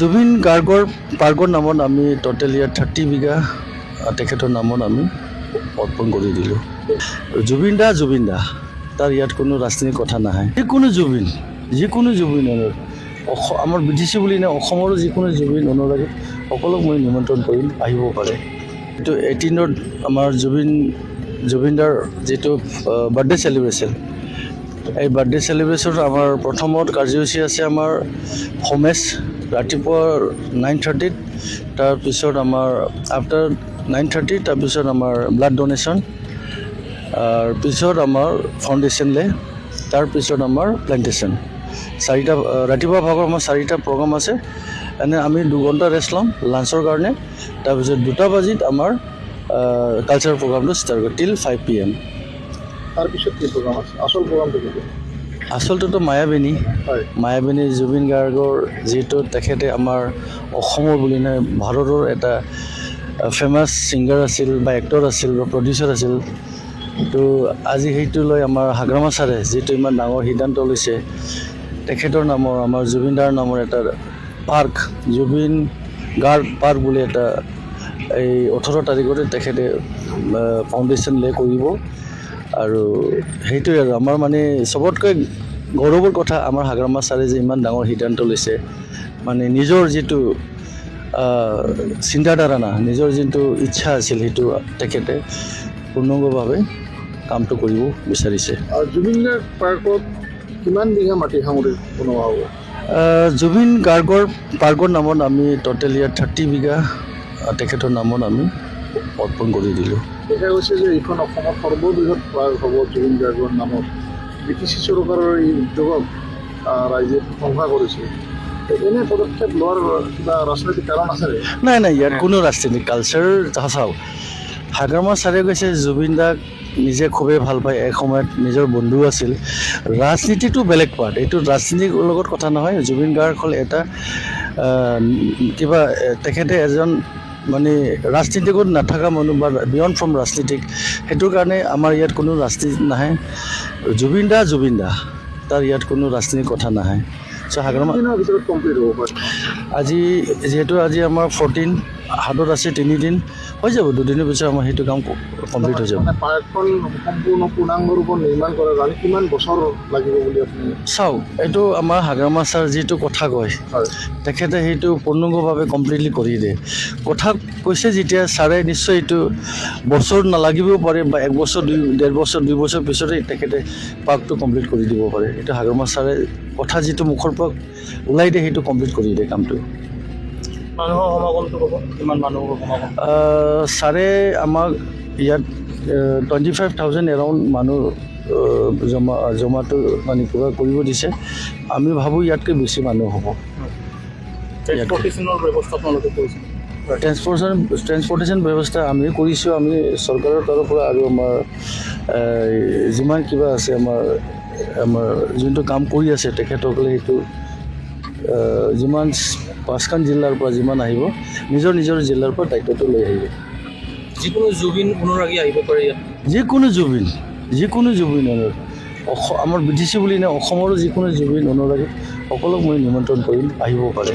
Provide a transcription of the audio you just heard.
জুবিন গাৰ্গৰ পাৰ্কৰ নামত আমি টোটেল ইয়াত 30 বিঘা তেখেতৰ নামত আমি অৰ্পণ কৰি দিলোঁ। জুবিন দা তাৰ ইয়াত কোনো ৰাজনীতিৰ কথা নাহে। যিকোনো জুবিন আমাৰ বিটিচি বুলি নাই, অসমৰো যিকোনো জুবিন অনুৰাগী সকলোক মই নিমন্ত্ৰণ কৰিম, আহিব পাৰে। এইটো 18ত আমাৰ জুবিনদাৰ যিটো বাৰ্থডে চেলিব্ৰেশ্যন, এই বাৰ্থডে চেলিব্ৰেশ্যন আমাৰ প্ৰথমত কাৰ্যসূচী আছে আমাৰ হোমেজ ৰাতিপুৱা 9:30, তাৰপিছত আমাৰ আফটাৰ 9:30, তাৰপিছত আমাৰ ব্লাড ডনেশ্যন, পিছত আমাৰ ফাউণ্ডেশ্যন লে, তাৰপিছত আমাৰ প্লেণ্টেশ্যন। ৰাতিপুৱা ভাগৰ আমাৰ 4টা প্ৰগ্ৰাম আছে। এনে আমি 2 ঘণ্টা ৰেষ্ট ল'ম লাঞ্চৰ কাৰণে। তাৰপিছত 2টা বজাত আমাৰ কালচাৰেল প্ৰগ্ৰামটো ষ্টাৰ্ট কৰিব টিল 5 PM। তাৰপিছত কি প্ৰগ্ৰাম আছে? আচল প্ৰগ্ৰামটো কি? আচলতেতো মায়াবিনী। মায়াবিনী জুবিন গাৰ্গৰ যিহেতু তেখেতে আমাৰ অসমৰ বুলি নাই, ভাৰতৰ এটা ফেমাছ ছিংগাৰ আছিল বা এক্টৰ আছিল বা প্ৰডিউচাৰ আছিল। তো আজি সেইটো লৈ আমাৰ হাগ্ৰামা ছাৰে যিটো ইমান ডাঙৰ সিদ্ধান্ত লৈছে, তেখেতৰ নামৰ আমাৰ জুবিনদাৰ নামৰ এটা পাৰ্ক, জুবিন গাৰ্গ পাৰ্ক বুলি এটা এই 18 তাৰিখতে তেখেতে ফাউণ্ডেশ্যন লে কৰিব। আৰু সেইটোৱে আৰু আমাৰ মানে চবতকৈ গৌৰৱৰ কথা, আমাৰ হাগ্ৰামা ছাৰে যে ইমান ডাঙৰ সিদ্ধান্ত লৈছে, মানে নিজৰ যিটো চিন্তাধাৰা নিজৰ যিটো ইচ্ছা আছিল সেইটো তেখেতে পূৰ্ণাংগভাৱে কামটো কৰিব বিচাৰিছে। জুবিন গাৰ্গ পাৰ্কত কিমান বিঘা মাটি সামৰি বনোৱা হ'ব? জুবিন গাৰ্গৰ পাৰ্কৰ নামত আমি টোটেল ইয়াত 30 বিঘা তেখেতৰ নামত আমি অৰ্পণ কৰি দিলোঁ। দেখা গৈছে যে এইখন অসমৰ সৰ্ববৃহৎ পাৰ্ক হ'ব জুবিন গাৰ্গৰ নামত। ব্ৰিটিছ চৰকাৰৰ এই উদ্যোগক ৰাইজে প্ৰশংসা কৰিছে। এনে পদক্ষেপ লোৱাৰ কিবা ৰাজনৈতিক কাৰণ আছে? নাই, ইয়াত কোনো ৰাজনীতিক কালচাৰ চাওক। হাগ্ৰামা ছাৰে কৈছে জুবিন দাক নিজে খুবেই ভাল পায়, এসময়ত নিজৰ বন্ধু আছিল। ৰাজনীতিটো বেলেগ পাৰ্ট, এইটো ৰাজনীতিৰ লগত কথা নহয়। জুবিন গাৰ্গ হ'ল এটা কিবা তেখেতে এজন মানে ৰাজনীতিকত নাথাকা মানুহ বা বিয়ণ্ড ফ্ৰম ৰাজনীতিক, সেইটোৰ কাৰণে আমাৰ ইয়াত কোনো ৰাজনীতি নাহে। জুবিন দা তাৰ ইয়াত কোনো ৰাজনীতিৰ কথা নাহে। চ' হাগ্ৰামা ভিতৰত কমপ্লিট হ'ব পাৰে। আজি যিহেতু আমাৰ 14 হাতত আছে, 3 দিন হৈ যাব, 2 দিনৰ পিছত আমাৰ সেইটো কাম কমপ্লিট হৈ যাব। পাৰ্কখন সম্পূৰ্ণ পূৰ্ণাংগ ৰূপত নিৰ্মাণ কৰাৰ কাৰণে কিমান বছৰ লাগিব বুলি আপুনি? চাওক, এইটো আমাৰ হাগ্ৰামা ছাৰ যিটো কথা কয়, তেখেতে সেইটো পূৰ্ণাংগভাৱে কমপ্লিটলি কৰি দিয়ে। কথা কৈছে যেতিয়া ছাৰে, নিশ্চয় এইটো বছৰ নালাগিবও পাৰে বা 1 বছৰ, 1.5 বছৰ, 2 বছৰ পিছতে তেখেতে পাৰ্কটো কমপ্লিট কৰি দিব পাৰে। এইটো হাগ্ৰামা ছাৰে কথা যিটো মুখৰ পৰা ওলাই দিয়ে সেইটো কমপ্লিট কৰি দিয়ে কামটো। মানুহৰ সমাগমটো ক'ব, কিমান মানুহৰ সমাগম? ছাৰে আমাক ইয়াত 25,000 এৰাউণ্ড মানুহ জমাটো মানে কিবা কৰিব দিছে। আমি ভাবোঁ ইয়াতকৈ বেছি মানুহ হ'ব। ট্ৰেন্সপৰ্টেশ্যনৰ ব্যৱস্থা আপোনালোকে কৰিছে? ট্ৰেন্সপৰ্টেশ্যন ব্যৱস্থা আমি কৰিছোঁ, আমি চৰকাৰৰ তৰফৰ পৰা, আৰু আমাৰ যিমান কিবা আছে আমাৰ যোনটো কাম কৰি আছে তেখেতসকলে সেইটো যিমান 5খন জিলাৰ পৰা যিমান আহিব, নিজৰ জিলাৰ পৰা দায়িত্বটো লৈ আহিব। যিকোনো জুবিন অনুৰাগী আহিব পাৰে ইয়াত? যিকোনো জুবিন আমাৰ বিটিচি বুলি নাই, অসমৰো যিকোনো জুবিন অনুৰাগী সকলোক মই নিমন্ত্ৰণ কৰিম, আহিব পাৰে।